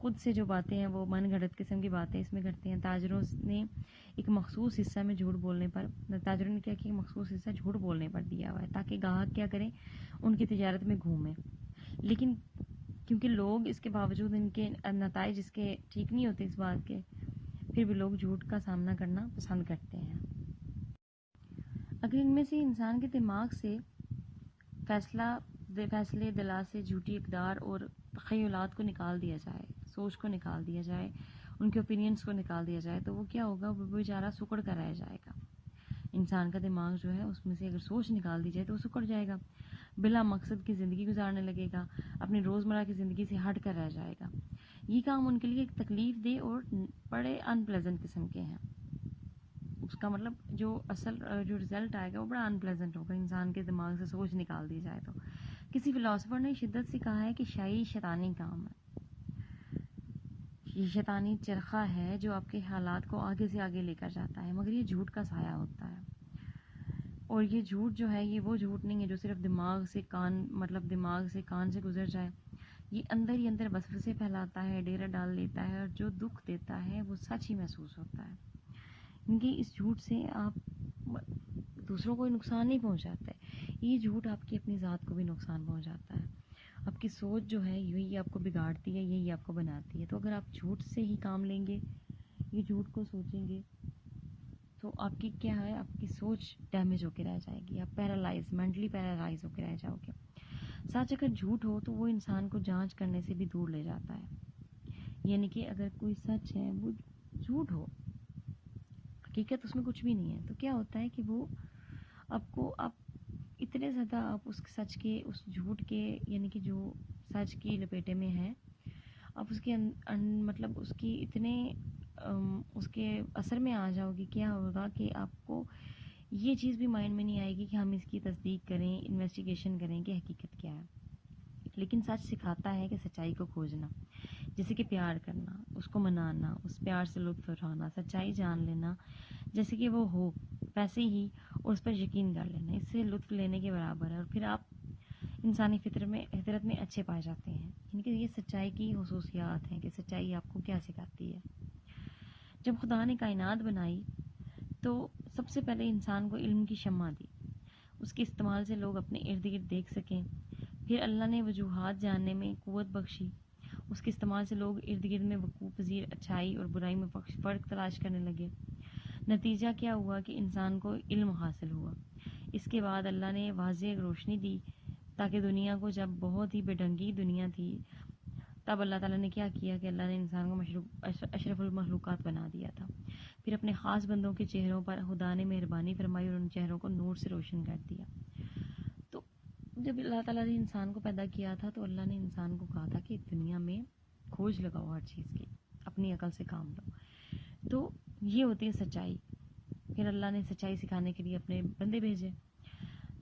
خود سے جو باتیں ہیں وہ من گھڑت قسم کی باتیں اس میں کرتے ہیں. تاجروں نے ایک مخصوص حصہ میں جھوٹ بولنے پر تاجروں نے کیا کہ ایک مخصوص حصہ جھوٹ بولنے پر دیا ہوا ہے تاکہ گاہک کیا کریں, ان کی تجارت میں گھومیں. لیکن کیونکہ لوگ اس کے باوجود ان کے نتائج اس کے ٹھیک نہیں ہوتے اس بات کے, پھر بھی لوگ جھوٹ کا سامنا کرنا پسند کرتے ہیں. اگر ان میں سے انسان کے دماغ سے فیصلے دلا سے جھوٹی اقدار اور تخیلات کو نکال دیا جائے, سوچ کو نکال دیا جائے, ان کے اوپینینز کو نکال دیا جائے, تو وہ کیا ہوگا, وہ بیچارہ سکڑ کر رہ جائے گا. انسان کا دماغ جو ہے اس میں سے اگر سوچ نکال دی جائے تو وہ سکڑ جائے گا, بلا مقصد کی زندگی گزارنے لگے گا, اپنی روزمرہ کی زندگی سے ہٹ کر رہ جائے گا. یہ کام ان کے لیے ایک تکلیف دہ اور بڑے ان پلیزنٹ قسم کے ہیں. اس کا مطلب جو رزلٹ آئے گا وہ بڑا ان پلیزنٹ ہوگا انسان کے دماغ سے سوچ نکال دی جائے تو. کسی فلاسفر نے شدت سے کہا ہے کہ شاعری شیطانی کام ہے. یہ شیطانی چرخہ ہے جو آپ کے حالات کو آگے سے آگے لے کر جاتا ہے, مگر یہ جھوٹ کا سایہ ہوتا ہے. اور یہ جھوٹ جو ہے یہ وہ جھوٹ نہیں ہے جو صرف دماغ سے کان سے گزر جائے. یہ اندر ہی اندر وسوسے پھیلاتا ہے, ڈیرا ڈال لیتا ہے, اور جو دکھ دیتا ہے وہ سچ ہی محسوس ہوتا ہے. کیونکہ اس جھوٹ سے آپ دوسروں کو نقصان نہیں پہنچاتا ہے, یہ جھوٹ آپ کی اپنی ذات کو بھی نقصان پہنچاتا ہے. آپ کی سوچ جو ہے یہی آپ کو بگاڑتی ہے, یہی آپ کو بناتی ہے. تو اگر آپ جھوٹ سے ہی کام لیں گے, یہ جھوٹ کو سوچیں گے, تو آپ کی کیا ہے, آپ کی سوچ ڈیمیج ہو کے رہ جائے گی. آپ مینٹلی پیرالائز ہو کے رہ جاؤ گے. سچ اگر جھوٹ ہو تو وہ انسان کو جانچ کرنے سے بھی دور لے جاتا ہے. یعنی کہ اگر کوئی سچ ہے وہ جھوٹ ہو, حقیقت اس میں کچھ بھی نہیں ہے, تو کیا ہوتا ہے کہ وہ آپ اتنے زیادہ آپ اس سچ کے, اس جھوٹ کے, یعنی کہ جو سچ کی لپیٹے میں ہے, آپ اس کے مطلب اس کی اتنے اس کے اثر میں آ جاؤ گی. کیا ہوگا کہ آپ کو یہ چیز بھی مائنڈ میں نہیں آئے گی کہ ہم اس کی تصدیق کریں, انویسٹیگیشن کریں کہ حقیقت کیا ہے. لیکن سچ سکھاتا ہے کہ سچائی کو کھوجنا, جیسے کہ پیار کرنا, اس کو منانا, اس پیار سے لطف اٹھانا, سچائی جان لینا جیسے کہ وہ ہو ویسے ہی, اور اس پر یقین کر لینا, اس سے لطف لینے کے برابر ہے. اور پھر آپ انسانی فطرت میں اچھے پائے جاتے ہیں. یعنی کہ یہ سچائی کی خصوصیات ہیں کہ سچائی آپ کو کیا سکھاتی ہے. جب خدا نے کائنات بنائی تو سب سے پہلے انسان کو علم کی شمع دی, اس کے استعمال سے لوگ اپنے ارد گرد دیکھ سکیں. پھر اللہ نے وجوہات جاننے میں قوت بخشی, اس کے استعمال سے لوگ ارد گرد میں وقوع پذیر اچھائی اور برائی میں فرق تلاش کرنے لگے. نتیجہ کیا ہوا کہ انسان کو علم حاصل ہوا. اس کے بعد اللہ نے واضح روشنی دی تاکہ دنیا کو, جب بہت ہی بے ڈھنگی دنیا تھی, تب اللہ تعالیٰ نے کیا کیا کہ اللہ نے انسان کو اشرف المخلوقات بنا دیا تھا. پھر اپنے خاص بندوں کے چہروں پر خدا نے مہربانی فرمائی اور ان چہروں کو نور سے روشن کر دیا. تو جب اللہ تعالیٰ نے انسان کو پیدا کیا تھا تو اللہ نے انسان کو کہا تھا کہ دنیا میں کھوج لگاؤ ہر چیز کی, اپنی عقل سے کام لو. تو یہ ہوتی ہے سچائی. پھر اللہ نے سچائی سکھانے کے لیے اپنے بندے بھیجے.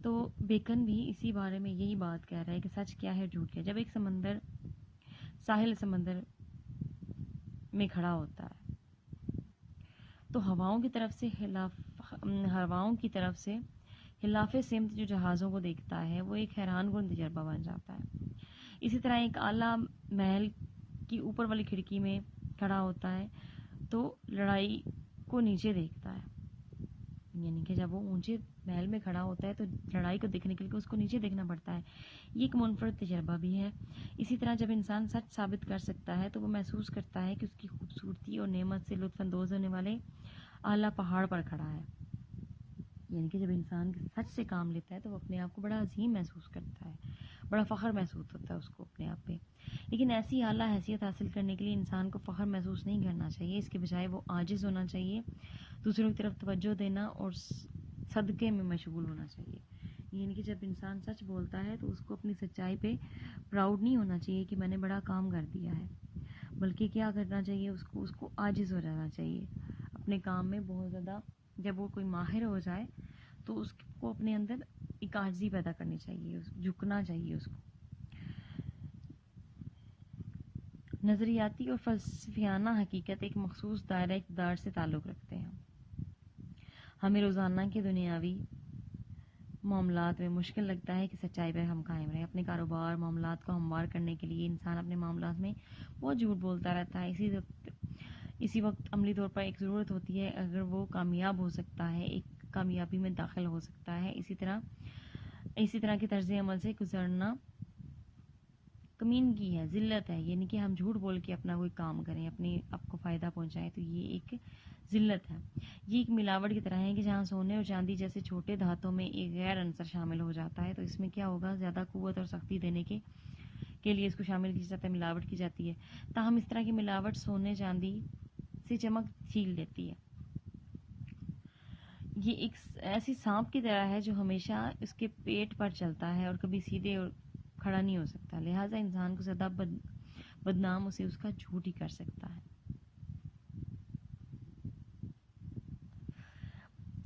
تو بیکن بھی اسی بارے میں یہی بات کہہ رہا ہے کہ سچ کیا ہے, جھوٹ کیا. جب ایک ساحل سمندر میں کھڑا ہوتا ہے تو ہواؤں کی طرف سے خلاف سمت جو جہازوں کو دیکھتا ہے وہ ایک حیران کن تجربہ بن جاتا ہے. اسی طرح ایک اعلیٰ محل کی اوپر والی کھڑکی میں کھڑا ہوتا ہے تو لڑائی کو نیچے دیکھتا ہے. یعنی کہ جب وہ اونچے محل میں کھڑا ہوتا ہے تو لڑائی کو دیکھنے کے لیے اس کو نیچے دیکھنا پڑتا ہے. یہ ایک منفرد تجربہ بھی ہے. اسی طرح جب انسان سچ ثابت کر سکتا ہے تو وہ محسوس کرتا ہے کہ اس کی خوبصورتی اور نعمت سے لطف اندوز ہونے والے اعلیٰ پہاڑ پر کھڑا ہے. یعنی کہ جب انسان سچ سے کام لیتا ہے تو وہ اپنے آپ کو بڑا عظیم محسوس کرتا ہے, بڑا فخر محسوس ہوتا ہے اس کو اپنے آپ پہ. لیکن ایسی اعلیٰ حیثیت حاصل کرنے کے لیے انسان کو فخر محسوس نہیں کرنا چاہیے. اس کے بجائے وہ عاجز ہونا چاہیے, دوسروں کی طرف توجہ دینا اور صدقے میں مشغول ہونا چاہیے. یعنی کہ جب انسان سچ بولتا ہے تو اس کو اپنی سچائی پہ پراؤڈ نہیں ہونا چاہیے کہ میں نے بڑا کام کر دیا ہے, بلکہ کیا کرنا چاہیے, اس کو عاجز ہو جانا چاہیے اپنے کام میں بہت زیادہ. جب وہ کوئی ماہر ہو جائے تو اس کو اپنے اندر ایک عاجزی پیدا کرنی چاہیے, جھکنا چاہیے اس کو. نظریاتی اور فلسفیانہ حقیقت ایک مخصوص دائرہ اقتدار سے تعلق رکھتے ہیں. ہمیں روزانہ کے دنیاوی معاملات میں مشکل لگتا ہے کہ سچائی پہ ہم قائم رہیں. اپنے کاروبار معاملات کو ہموار کرنے کے لیے انسان اپنے معاملات میں بہت جھوٹ بولتا رہتا ہے. اسی وقت عملی طور پر ایک ضرورت ہوتی ہے اگر وہ کامیاب ہو سکتا ہے, ایک کامیابی میں داخل ہو سکتا ہے. اسی طرح کے طرز عمل سے گزرنا کمینگی ہے, ذلت ہے. یعنی کہ ہم جھوٹ بول کے اپنا کوئی کام کریں, اپنے آپ کو فائدہ پہنچائیں, تو یہ ایک ذلت ہے. یہ ایک ملاوٹ کی طرح ہے کہ جہاں سونے اور چاندی جیسے چھوٹے دھاتوں میں ایک غیر عنصر شامل ہو جاتا ہے, تو اس میں کیا ہوگا, زیادہ قوت اور سختی دینے کے لیے اس کو شامل کیا جاتا ہے, ملاوٹ کی جاتی ہے. تاہم اس طرح کی ملاوٹ سونے چاندی سے چمک چھین لیتی ہے. یہ ایک ایسی سانپ کی طرح ہے جو ہمیشہ اس کے پیٹ پر چلتا ہے اور کبھی سیدھے اور کھڑا نہیں ہو سکتا. لہٰذا انسان کو زیادہ بدنام اسے اس کا جھوٹ ہی کر سکتا ہے.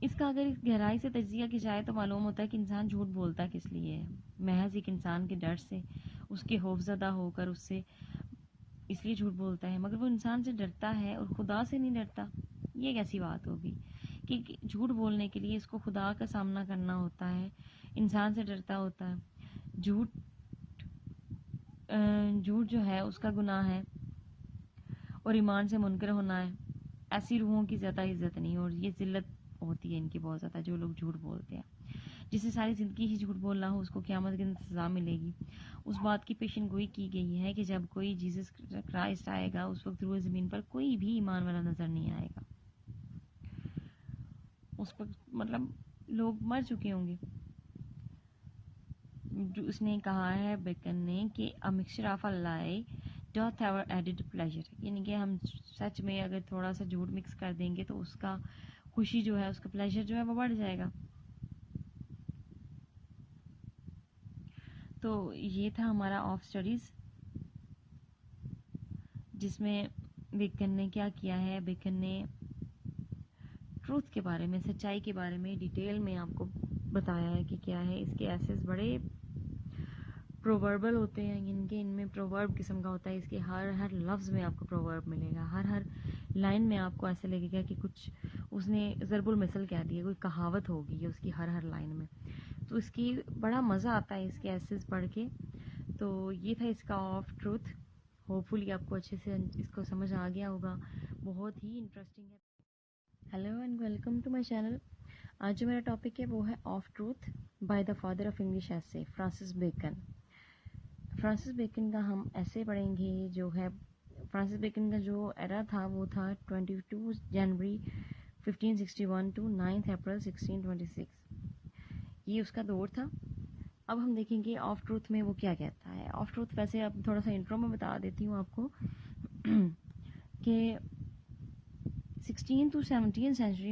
اس کا اگر گہرائی سے تجزیہ کی جائے تو معلوم ہوتا ہے کہ انسان جھوٹ بولتا کس لیے ہے. محض ایک انسان کے ڈر سے, اس کے خوف زدہ ہو کر اس لیے جھوٹ بولتا ہے. مگر وہ انسان سے ڈرتا ہے اور خدا سے نہیں ڈرتا. یہ کیسی بات ہوگی کہ جھوٹ بولنے کے لیے اس کو خدا کا سامنا کرنا ہوتا ہے, انسان سے ڈرتا ہوتا ہے. جھوٹ جو ہے اس کا گناہ ہے اور ایمان سے منکر ہونا ہے. ایسی روحوں کی زیادہ عزت نہیں, اور یہ ذلت ہوتی ہے ان کی بہت زیادہ, جو لوگ جھوٹ بولتے ہیں. جسے ساری زندگی ہی جھوٹ بولنا ہو اس کو قیامت کے دن سزا ملے گی. اس بات کی پیشن گوئی کی گئی ہے کہ جب کوئی جیسس کرائسٹ آئے گا اس وقت روئے زمین پر کوئی بھی ایمان والا نظر نہیں آئے گا. اس وقت مطلب لوگ مر چکے ہوں گے. جو اس نے کہا ہے بیکن نے کہ a mixture of a lie doth ever added pleasure, یعنی کہ ہم سچ میں اگر تھوڑا سا جھوٹ مکس کر دیں گے تو اس کا خوشی جو ہے, اس کا پلیجر جو ہے وہ بڑھ جائے گا. تو یہ تھا ہمارا آف اسٹڈیز, جس میں بیکن نے کیا کیا ہے, بیکن نے ٹروتھ کے بارے میں, سچائی کے بارے میں ڈیٹیل میں آپ کو بتایا ہے کہ کیا ہے. اس کے ایسز بڑے پرووربل ہوتے ہیں, یعنی کہ ان میں پروورب قسم کا ہوتا ہے. اس کے ہر لفظ میں آپ کو پروورب ملے گا, ہر لائن میں آپ کو ایسے لگے گا کہ کچھ اس نے ضرب المثل کہہ دیا, کوئی کہاوت ہوگی اس کی ہر لائن میں. تو اس کی بڑا مزہ آتا ہے اس کے ایسز پڑھ کے. تو یہ تھا اس کا آف ٹروتھ. ہوپ فلی آپ کو اچھے سے اس کو سمجھ آ گیا ہوگا, بہت ہی انٹرسٹنگ ہے. Hello and welcome to my channel. آج جو میرا ٹاپک ہے وہ ہے of truth by the father of English essays, Francis Bacon. Francis Bacon کا ہم ایسے پڑھیں گے جو ہے, فرانسس بیکن کا جو ایرا تھا وہ تھا 22 جنوری 1561 ٹو 9 اپریل 1626. یہ اس کا دور تھا. اب ہم دیکھیں گے آف ٹروتھ میں وہ کیا کہتا ہے. آف ٹروتھ ویسے اب تھوڑا سا انٹرو میں بتا دیتی ہوں آپ کو کہ 16 to 17 سینچری